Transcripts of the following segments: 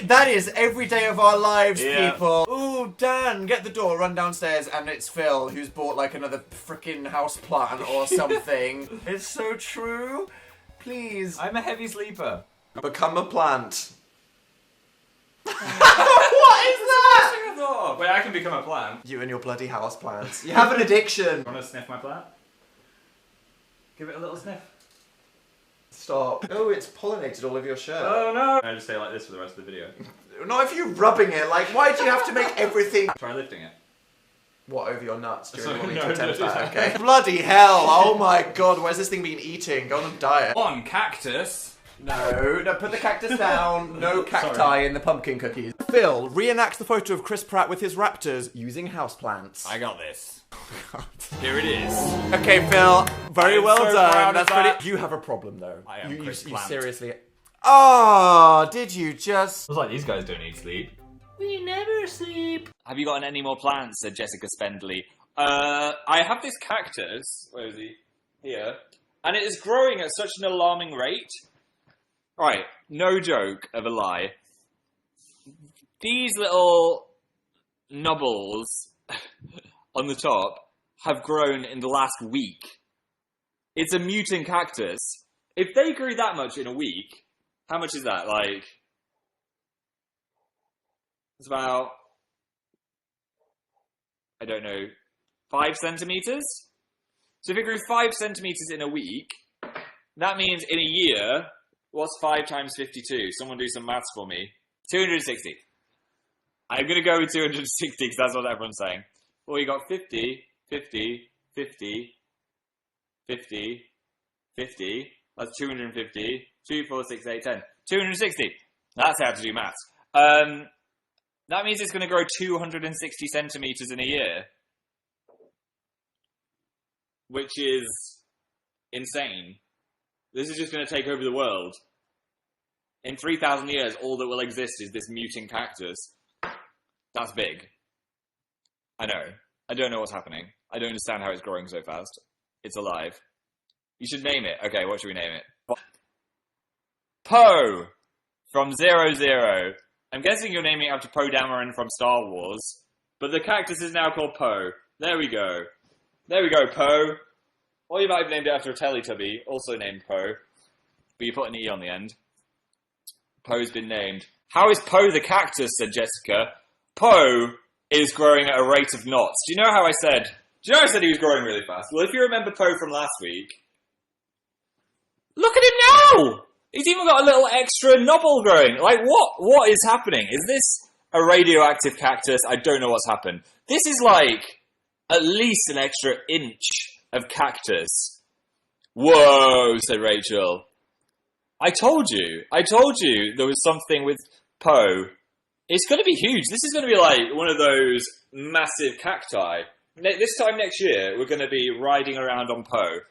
That is every day of our lives, Yeah. people. Ooh, Dan, get the door, run downstairs, and it's Phil who's bought like another frickin' house plant or something. It's so true. Please. I'm a heavy sleeper. Become a plant. What is that? Wait, I can become a plant. You and your bloody house plants. You have an addiction. Want to sniff my plant? Give it a little sniff. Stop. Oh, it's pollinated all of your shirt. Oh no! I just stay like this for the rest of the video. Not if you're rubbing it. Like, why do you have to make everything... Try lifting it. What, over your nuts? Do you Sorry, want me no, to attempt no, that? Okay. Bloody hell. Oh my god, where's this thing been eating? Go on a diet. On cactus. No, put the cactus down. No cacti in the pumpkin cookies. Phil reenacts the photo of Chris Pratt with his raptors using houseplants. I got this. Here it is. Okay, Phil. Very well so done. proud of That's that. pretty... You have a problem, though. I am you Chris Plant. seriously... Oh, did you just... I was like, these guys don't need sleep. We never sleep. Have you gotten any more plants? Said Jessica Spendley. I have this cactus. Where is he? Here. And it is growing at such an alarming rate. Right, no joke of a lie. These little nubbles on the top have grown in the last week. It's a mutant cactus. If they grew that much in a week, how much is that? Like, it's about, I don't know, 5 centimeters? So if it grew 5 centimeters in a week, that means in a year, what's 5 times 52? Someone do some maths for me. 260. I'm going to go with 260 because that's what everyone's saying. Well, you got 50, 50, 50, 50, 50. That's 250. 2, 4, 6, 8, 10. 260. That's how to do maths. That means it's going to grow 260 centimeters in a year. Which is insane. This is just going to take over the world. In 3,000 years, all that will exist is this mutant cactus. That's big. I know. I don't know what's happening. I don't understand how it's growing so fast. It's alive. You should name it. Okay, what should we name it? Poe! From 00. I'm guessing you're naming it after Poe Dameron from Star Wars. But the cactus is now called Poe. There we go. There we go, Poe. Or you might have named it after a Teletubby, also named Poe. But you put an E on the end. Poe's been named. How is Poe the cactus, said Jessica. Poe is growing at a rate of knots. Do you know how I said... Do you know I said he was growing really fast? Well, if you remember Poe from last week... Look at him now! He's even got a little extra knobble growing. Like, what is happening? Is this a radioactive cactus? I don't know what's happened. This is like at least an extra inch of cactus. Whoa, said Rachel. I told you there was something with Poe. It's going to be huge. This is going to be like one of those massive cacti. This time next year, we're going to be riding around on Poe.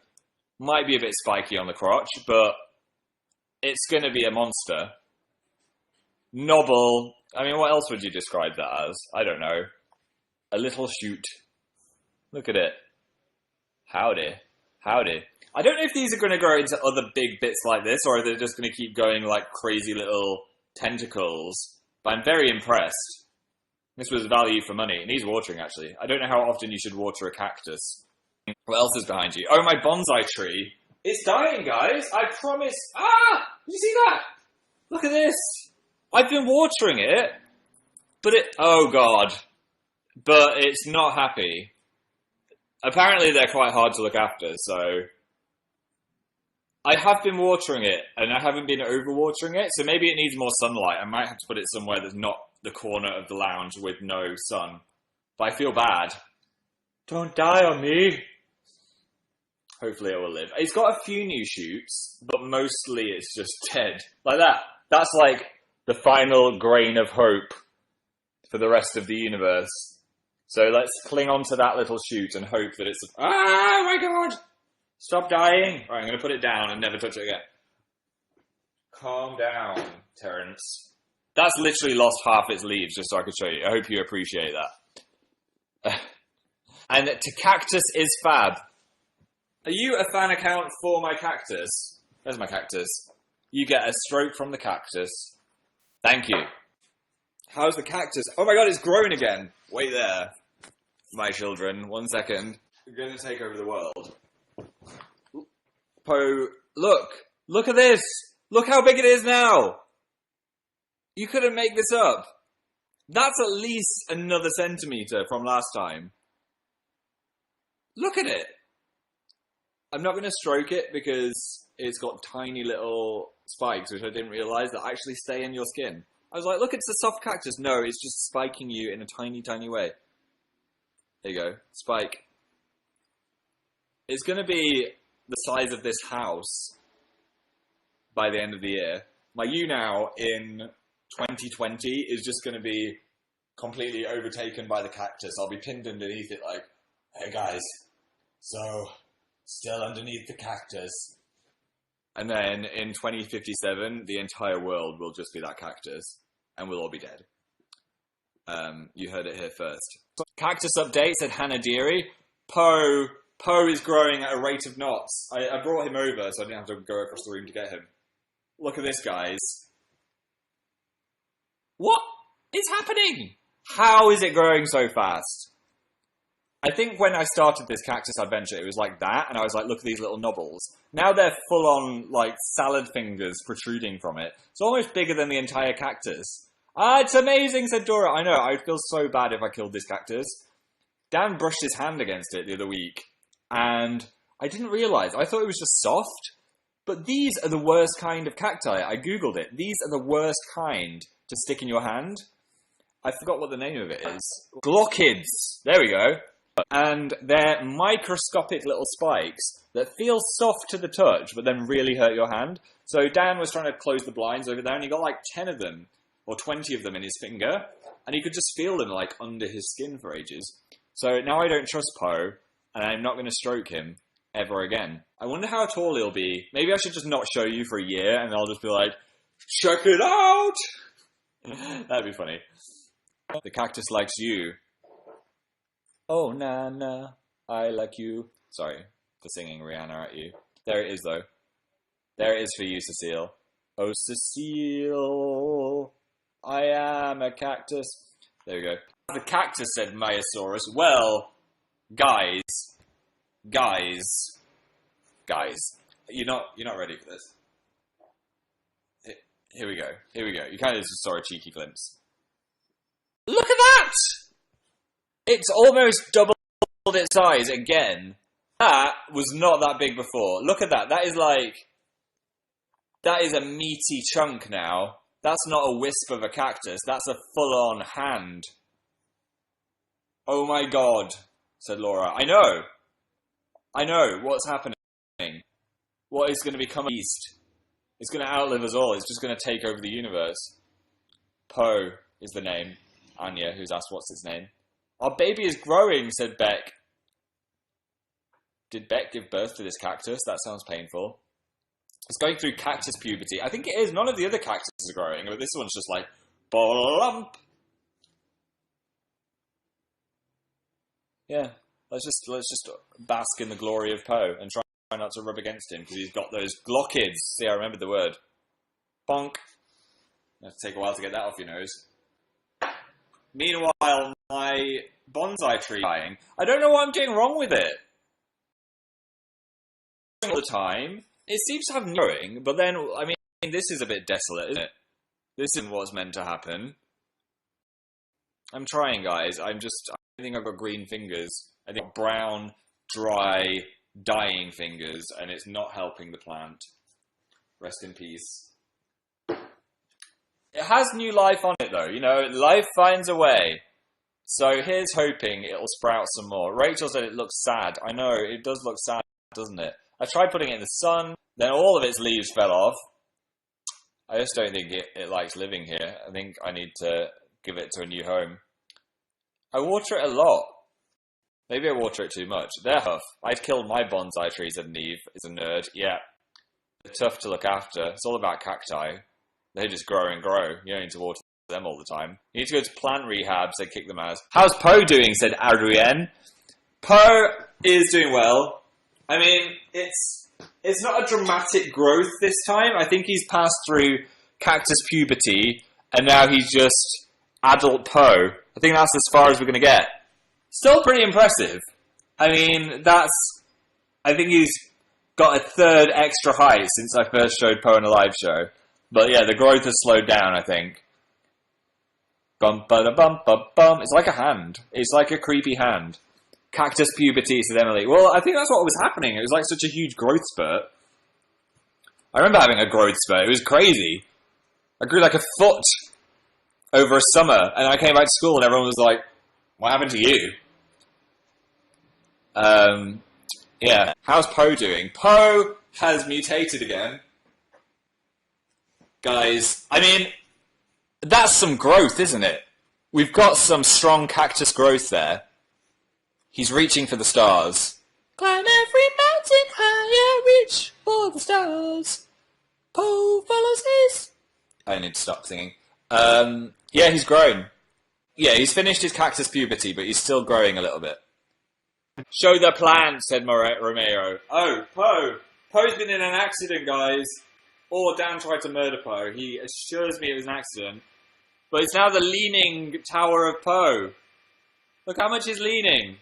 Might be a bit spiky on the crotch, but it's going to be a monster. Knobble. I mean, what else would you describe that as? I don't know. A little shoot. Look at it. Howdy. Howdy. I don't know if these are going to grow into other big bits like this, or are they just going to keep going like crazy little tentacles. But I'm very impressed. This was value for money. It needs watering, actually. I don't know how often you should water a cactus. What else is behind you? Oh, my bonsai tree. It's dying, guys. I promise. Ah! Did you see that? Look at this. I've been watering it, but it... Oh, God. But it's not happy. Apparently, they're quite hard to look after, so... I have been watering it, and I haven't been over-watering it, so maybe it needs more sunlight. I might have to put it somewhere that's not the corner of the lounge with no sun. But I feel bad. Don't die on me. Hopefully it will live. It's got a few new shoots, but mostly it's just dead. Like that. That's like the final grain of hope for the rest of the universe. So let's cling on to that little shoot and hope that it's... Oh my God! Stop dying! Alright, I'm going to put it down and never touch it again. Calm down, Terence. That's literally lost half its leaves, just so I could show you. I hope you appreciate that. And to cactus is fab. Are you a fan account for my cactus? Where's my cactus? You get a stroke from the cactus. Thank you. How's the cactus? Oh my god, it's grown again. Wait there, my children. 1 second. We're going to take over the world. Poe, look. Look at this. Look how big it is now. You couldn't make this up. That's at least another centimetre from last time. Look at it. I'm not going to stroke it because it's got tiny little spikes, which I didn't realise that actually stay in your skin. I was like, look, it's a soft cactus. No, it's just spiking you in a tiny, tiny way. There you go. Spike. It's going to be the size of this house by the end of the year. My you now in 2020 is just going to be completely overtaken by the cactus. I'll be pinned underneath it like, hey guys, so still underneath the cactus. And then in 2057, the entire world will just be that cactus, and we'll all be dead. You heard it here first. Cactus update, said Hannah Deary. Poe is growing at a rate of knots. I brought him over, so I didn't have to go across the room to get him. Look at this, guys. What is happening? How is it growing so fast? I think when I started this cactus adventure, it was like that, and I was like, look at these little knobbles. Now they're full-on, like, salad fingers protruding from it. It's almost bigger than the entire cactus. Ah, it's amazing, said Dora. I know, I would feel so bad if I killed this cactus. Dan brushed his hand against it the other week, and I didn't realise. I thought it was just soft, but these are the worst kind of cacti. I googled it. These are the worst kind to stick in your hand. I forgot what the name of it is. Glockids. There we go. And they're microscopic little spikes that feel soft to the touch, but then really hurt your hand. So Dan was trying to close the blinds over there, and he got like 10 of them, or 20 of them in his finger, and he could just feel them like under his skin for ages. So now I don't trust Poe, and I'm not going to stroke him ever again. I wonder how tall he'll be. Maybe I should just not show you for a year, and I'll just be like, check it out! That'd be funny. The cactus likes you. Oh, Nana, I like you. Sorry for singing Rihanna at you. There it is, though. There it is for you, Cecile. Oh, Cecile, I am a cactus. There we go. The cactus, said Myosaurus. Well, guys, you're not ready for this. Here we go. You kind of just saw a cheeky glimpse. Look at that! It's almost doubled its size again. That was not that big before. Look at that. That is a meaty chunk now. That's not a wisp of a cactus. That's a full-on hand. Oh my god, said Laura. I know. What's happening? What is going to become a beast? It's going to outlive us all. It's just going to take over the universe. Poe is the name. Anya, who's asked what's its name. Our baby is growing, said Beck. Did Beck give birth to this cactus? That sounds painful. It's going through cactus puberty. I think it is. None of the other cactuses are growing, but this one's just like, blump. Yeah, let's just bask in the glory of Poe and try not to rub against him because he's got those glockids. See, I remembered the word. Bonk. It'll take a while to get that off your nose. Meanwhile, my bonsai tree dying. I don't know what I'm doing wrong with it. All the time, it seems to have growing, but then, I mean, this is a bit desolate, isn't it? This isn't what's meant to happen. I'm trying, guys. I think I've got green fingers. I think brown, dry, dying fingers, and it's not helping the plant. Rest in peace. It has new life on it, though. You know, life finds a way. So here's hoping it'll sprout some more. Rachel said it looks sad. I know, it does look sad, doesn't it? I tried putting it in the sun, then all of its leaves fell off. I just don't think it likes living here. I think I need to give it to a new home. I water it a lot. Maybe I water it too much. They're tough. I'd kill my bonsai tree, said Neve. Is a nerd. Yeah. They're tough to look after. It's all about cacti. They just grow and grow. You don't need to water them all the time. You need to go to plant rehab, said Kick Them Out. How's Poe doing, said Adrienne. Poe is doing well. I mean, it's not a dramatic growth this time. I think he's passed through cactus puberty, and now he's just adult Poe. I think that's as far as we're going to get. Still pretty impressive. I mean, I think he's got a third extra height since I first showed Poe in a live show. But yeah, the growth has slowed down, I think. Bum ba da bum bum bum. It's like a hand. It's like a creepy hand. Cactus puberty, said Emily. Well, I think that's what was happening. It was like such a huge growth spurt. I remember having a growth spurt. It was crazy. I grew like a foot over a summer, and I came back to school, and everyone was like, "What happened to you?" Yeah. How's Poe doing? Poe has mutated again. Guys, I mean, that's some growth, isn't it? We've got some strong cactus growth there. He's reaching for the stars. Climb every mountain higher, reach for the stars. Poe follows his... I need to stop singing. Yeah, he's grown. Yeah, he's finished his cactus puberty, but he's still growing a little bit. Show the plant, said Romeo. Oh, Poe. Poe's been in an accident, guys. Or Dan tried to murder Poe. He assures me it was an accident. But it's now the leaning tower of Poe. Look how much he's leaning.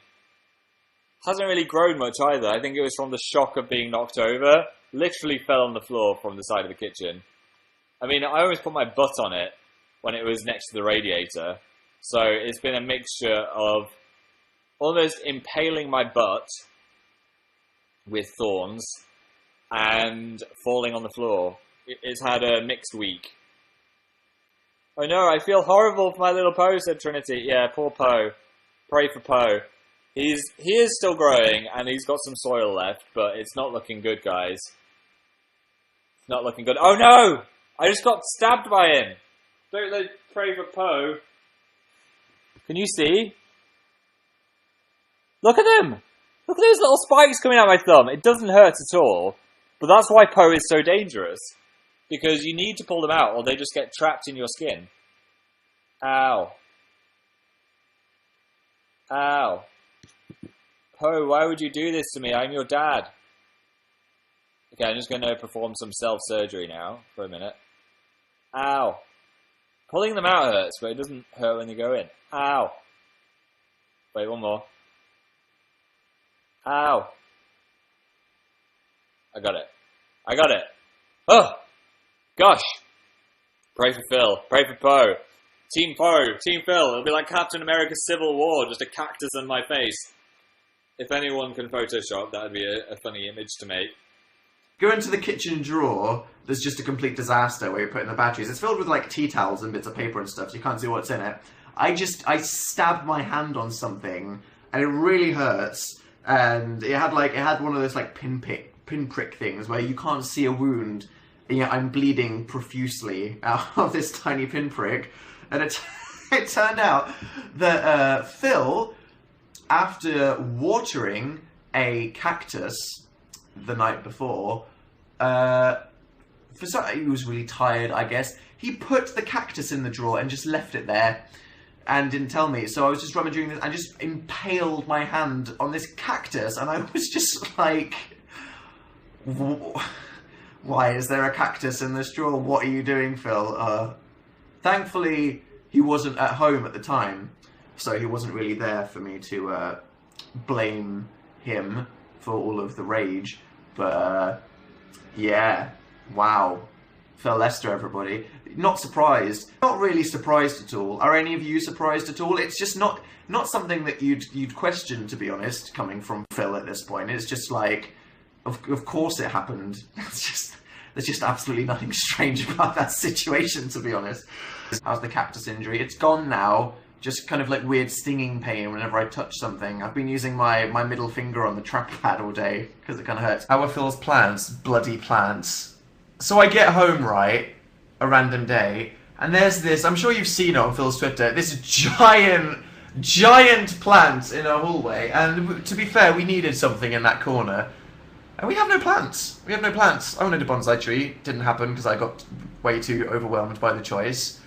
Hasn't really grown much either. I think it was from the shock of being knocked over. Literally fell on the floor from the side of the kitchen. I mean, I always put my butt on it when it was next to the radiator. So it's been a mixture of almost impaling my butt with thorns and falling on the floor. It's had a mixed week. Oh no, I feel horrible for my little Poe, said Trinity. Yeah, poor Poe. Pray for Poe. He is still growing, and he's got some soil left, but it's not looking good, guys. It's not looking good. Oh no! I just got stabbed by him! Don't pray for Poe. Can you see? Look at them! Look at those little spikes coming out my thumb. It doesn't hurt at all, but that's why Poe is so dangerous. Because you need to pull them out, or they just get trapped in your skin. Ow. Ow. Poe, why would you do this to me? I'm your dad. Okay, I'm just going to perform some self-surgery now, for a minute. Ow. Pulling them out hurts, but it doesn't hurt when they go in. Ow. Wait, one more. Ow. I got it. I got it. Oh! Gosh. Pray for Phil. Pray for Poe. Team Poe. Team Phil. It'll be like Captain America's Civil War, just a cactus on my face. If anyone can Photoshop, that would be a funny image to make. Go into the kitchen drawer, there's just a complete disaster where you're putting the batteries. It's filled with like tea towels and bits of paper and stuff, so you can't see what's in it. I stabbed my hand on something, and it really hurts. And it had one of those like pinprick things where you can't see a wound, and yet I'm bleeding profusely out of this tiny pinprick. And it turned out that Phil, after watering a cactus the night before, he was really tired, I guess. He put the cactus in the drawer and just left it there and didn't tell me. So I was just rummaging this and just impaled my hand on this cactus, and I was just like, why is there a cactus in this drawer? What are you doing, Phil? Thankfully, he wasn't at home at the time, so he wasn't really there for me to blame him for all of the rage. But yeah, wow. Phil Lester, everybody. Not surprised. Not really surprised at all. Are any of you surprised at all? It's just not something that you'd question, to be honest, coming from Phil at this point. It's just like, of course it happened. There's just absolutely nothing strange about that situation, to be honest. How's the cactus injury? It's gone now. Just kind of like weird stinging pain whenever I touch something. I've been using my middle finger on the trackpad all day because it kind of hurts. How are Phil's plants? Bloody plants. So I get home, right, a random day, and there's this, I'm sure you've seen it on Phil's Twitter, this giant plant in our hallway, and to be fair, we needed something in that corner. And we have no plants. We have no plants. I wanted a bonsai tree. Didn't happen because I got way too overwhelmed by the choice.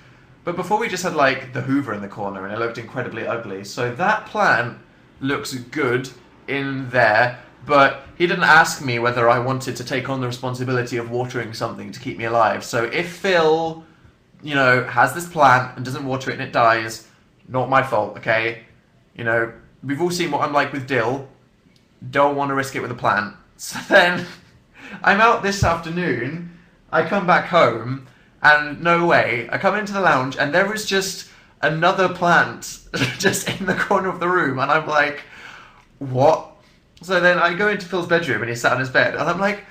But before we just had like the Hoover in the corner, and it looked incredibly ugly. So that plant looks good in there, but he didn't ask me whether I wanted to take on the responsibility of watering something to keep me alive. So if Phil you know, has this plant and doesn't water it and it dies, not my fault, okay? You know, we've all seen what I'm like with dill. Don't want to risk it with a plant. So then, I'm out this afternoon, I come back home, and no way, I come into the lounge, and there is just another plant just in the corner of the room, and I'm like, what? So then I go into Phil's bedroom, and he's sat on his bed, and I'm like,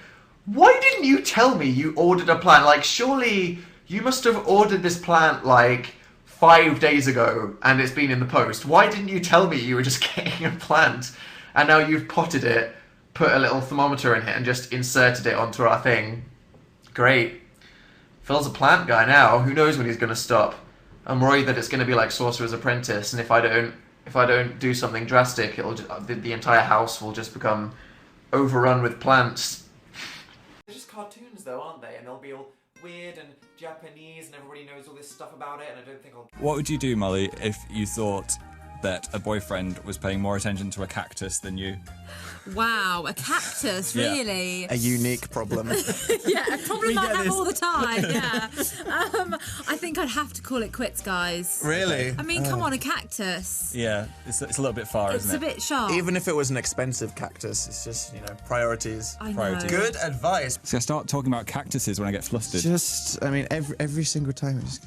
why didn't you tell me you ordered a plant? Like, surely you must have ordered this plant, like, 5 days ago, and it's been in the post. Why didn't you tell me you were just getting a plant? And now you've potted it, put a little thermometer in it, and just inserted it onto our thing. Great. Phil's a plant guy now. Who knows when he's going to stop? I'm worried that it's going to be like Sorcerer's Apprentice, and if I don't do something drastic, it'll the entire house will just become overrun with plants. They're just cartoons, though, aren't they? And they'll be all weird and Japanese, and everybody knows all this stuff about it. And I don't think I'll. What would you do, Molly, if you thought that a boyfriend was paying more attention to a cactus than you? Wow, a cactus, Yeah. really? A unique problem. Yeah, a problem I have this. all the time, yeah. I think I'd have to call it quits, guys. Really? I mean, come on, a cactus. Yeah, it's a little bit far, It's isn't a it? bit sharp. Even if it was an expensive cactus, it's just, priorities. I know. Priorities. Good advice. See, I start talking about cactuses when I get flustered. Just, I mean, every single time it just